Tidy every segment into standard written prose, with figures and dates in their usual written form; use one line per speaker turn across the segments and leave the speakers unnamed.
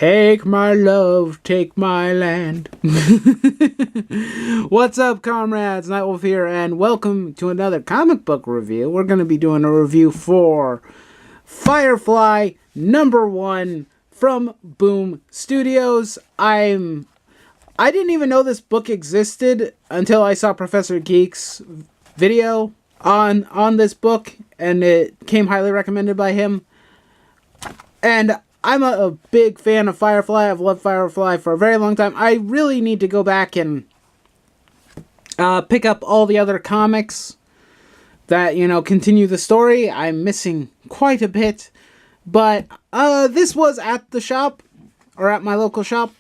Take my love, take my land. What's up, comrades? Nightwolf here, and welcome to another comic book review. We're going to be doing a review for FireFly #1 from Boom Studios. I didn't even know this book existed until I saw Professor Geeks' video on this book, and it came highly recommended by him. And I'm a big fan of FireFly. I've loved FireFly for a very long time. I really need to go back and pick up all the other comics that, continue the story. I'm missing quite a bit. But this was at the shop, or at my local shop.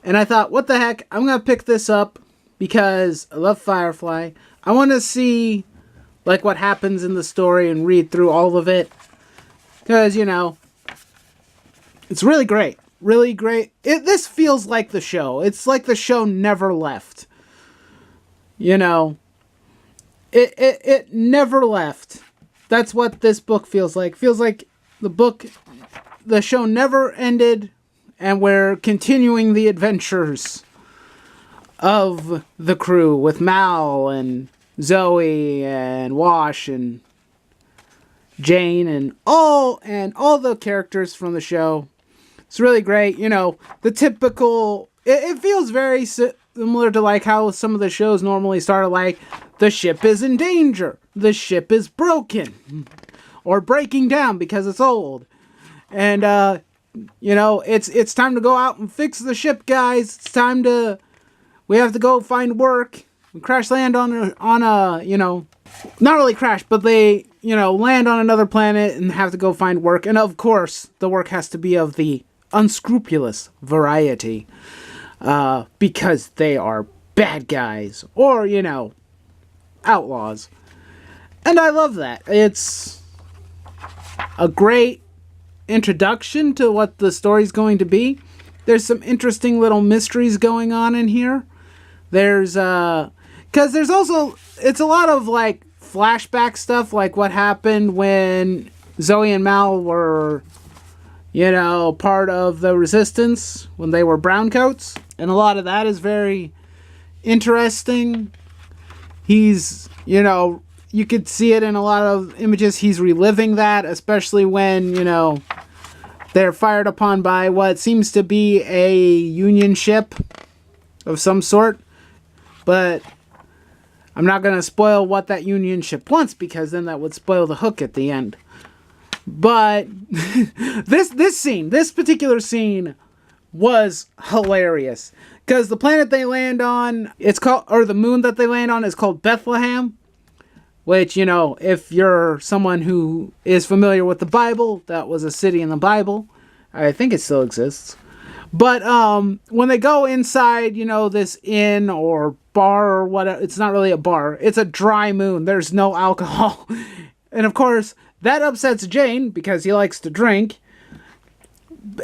And I thought, what the heck, I'm going to pick this up because I love FireFly. I want to see what happens in the story and read through all of it. Because, it's really great. Really great. This feels like the show. It's like the show never left. It never left. That's what this book feels like. Feels like the show never ended, and we're continuing the adventures of the crew with Mal and Zoe and Wash and Jane and all the characters from the show. It's really great. The typical... It feels very similar to how some of the shows normally start, the ship is in danger. The ship is broken. Or breaking down because it's old. And, it's time to go out and fix the ship, guys. It's time to... We have to go find work. We crash land on a not really crash, but they, land on another planet and have to go find work. And, of course, the work has to be of the unscrupulous variety, because they are bad guys or outlaws, and I love that. It's a great introduction to what the story's going to be. There's some interesting little mysteries going on in here. There's because there's also, it's a lot of flashback stuff, like what happened when Zoe and Mal were part of the resistance when they were browncoats. And a lot of that is very interesting. He's, you could see it in a lot of images. He's reliving that, especially when, they're fired upon by what seems to be a Union ship of some sort. But I'm not going to spoil what that Union ship wants, because then that would spoil the hook at the end. But this particular scene was hilarious, because the planet they land on, the moon that they land on is called Bethlehem, which, if you're someone who is familiar with the Bible, that was a city in the Bible. I think it still exists. But when they go inside, this inn or bar or whatever, it's not really a bar. It's a dry moon. There's no alcohol. And of course, that upsets Jane because he likes to drink.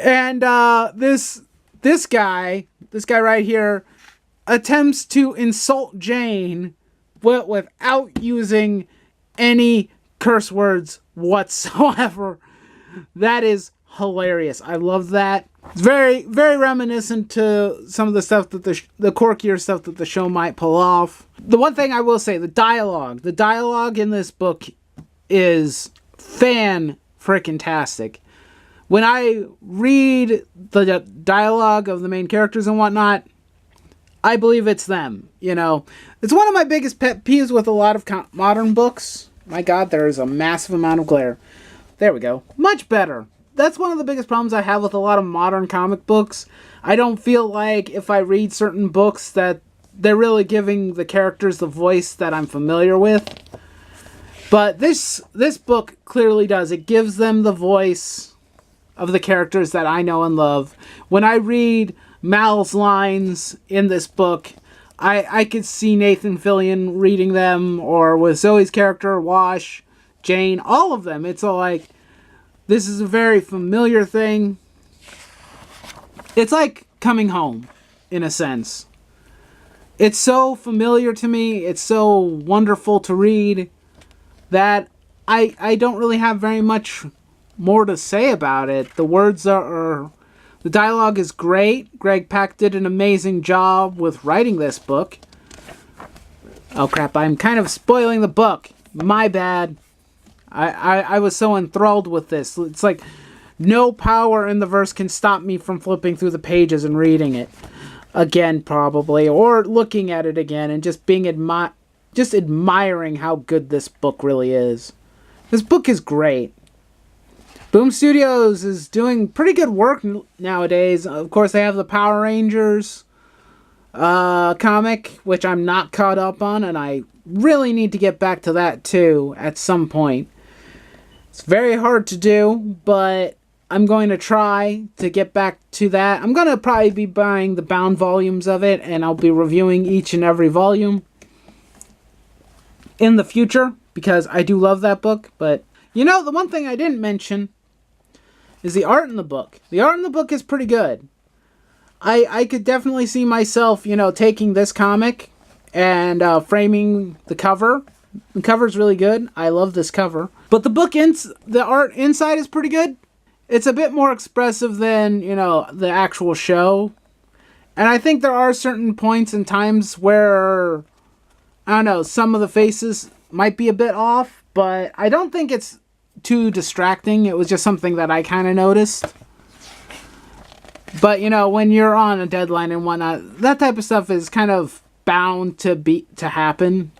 And this guy right here attempts to insult Jane without using any curse words whatsoever. That is hilarious. I love that. It's very, very reminiscent to some of the stuff that the quirkier stuff that the show might pull off. The one thing I will say, the dialogue in this book is fan-frickin-tastic. When I read the dialogue of the main characters and whatnot, I believe it's them, It's one of my biggest pet peeves with a lot of modern books. My God, there is a massive amount of glare. There we go. Much better. That's one of the biggest problems I have with a lot of modern comic books. I don't feel like if I read certain books that they're really giving the characters the voice that I'm familiar with. But this book clearly does. It gives them the voice of the characters that I know and love. When I read Mal's lines in this book, I could see Nathan Fillion reading them, or with Zoe's character, Wash, Jane, all of them. It's all this is a very familiar thing. It's like coming home, in a sense. It's so familiar to me. It's so wonderful to read that I don't really have very much more to say about it. The words are The dialogue is great. Greg Pak did an amazing job with writing this book. Oh crap, I'm kind of spoiling the book. My bad. I was so enthralled with this. It's like no power in the verse can stop me from flipping through the pages and reading it again, probably, or looking at it again and just being admiring how good this book really is. This book is great. Boom Studios is doing pretty good work nowadays. Of course, they have the Power Rangers comic, which I'm not caught up on, and I really need to get back to that too at some point. It's very hard to do, but I'm going to try to get back to that. I'm going to probably be buying the bound volumes of it, and I'll be reviewing each and every volume in the future, because I do love that book. But, you know, the one thing I didn't mention is the art in the book. The art in the book is pretty good. I could definitely see myself, you know, taking this comic and framing the cover. The cover's really good. I love this cover. But the art inside is pretty good. It's a bit more expressive than, you know, the actual show. And I think there are certain points and times where, I don't know, some of the faces might be a bit off, but I don't think it's too distracting. It was just something that I kind of noticed. But, you know, when you're on a deadline and whatnot, that type of stuff is kind of bound to happen.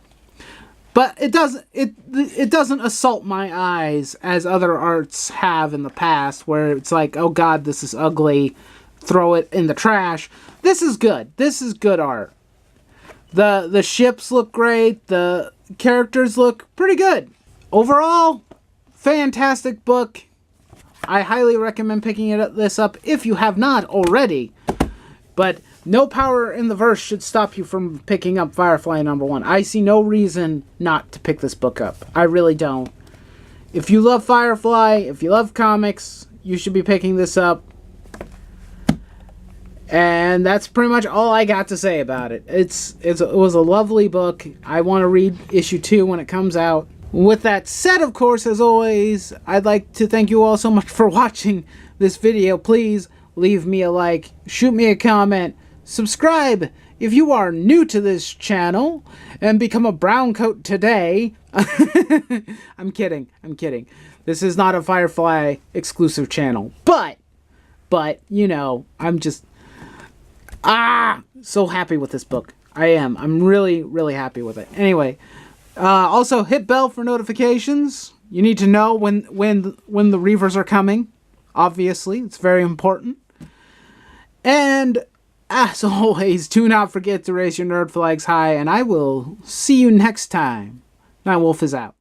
But it doesn't assault my eyes as other arts have in the past, where it's like, oh god, this is ugly, throw it in the trash. This is good. This is good art. The ships look great. The characters look pretty good. Overall, fantastic book. I highly recommend picking this up if you have not already. But no power in the verse should stop you from picking up FireFly #1. I see no reason not to pick this book up. I really don't. If you love FireFly, if you love comics, you should be picking this up. And that's pretty much all I got to say about it. It was a lovely book. I want to read issue 2 when it comes out. With that said, of course, as always, I'd like to thank you all so much for watching this video. Please leave me a like, shoot me a comment, subscribe if you are new to this channel, and become a brown coat today. I'm kidding. This is not a FireFly exclusive channel. But, you know, I'm just, so happy with this book. I am. I'm really, really happy with it. Anyway, also hit bell for notifications. You need to know when the Reavers are coming. Obviously, it's very important. And as always, do not forget to raise your nerd flags high, and I will see you next time. Nightwolf is out.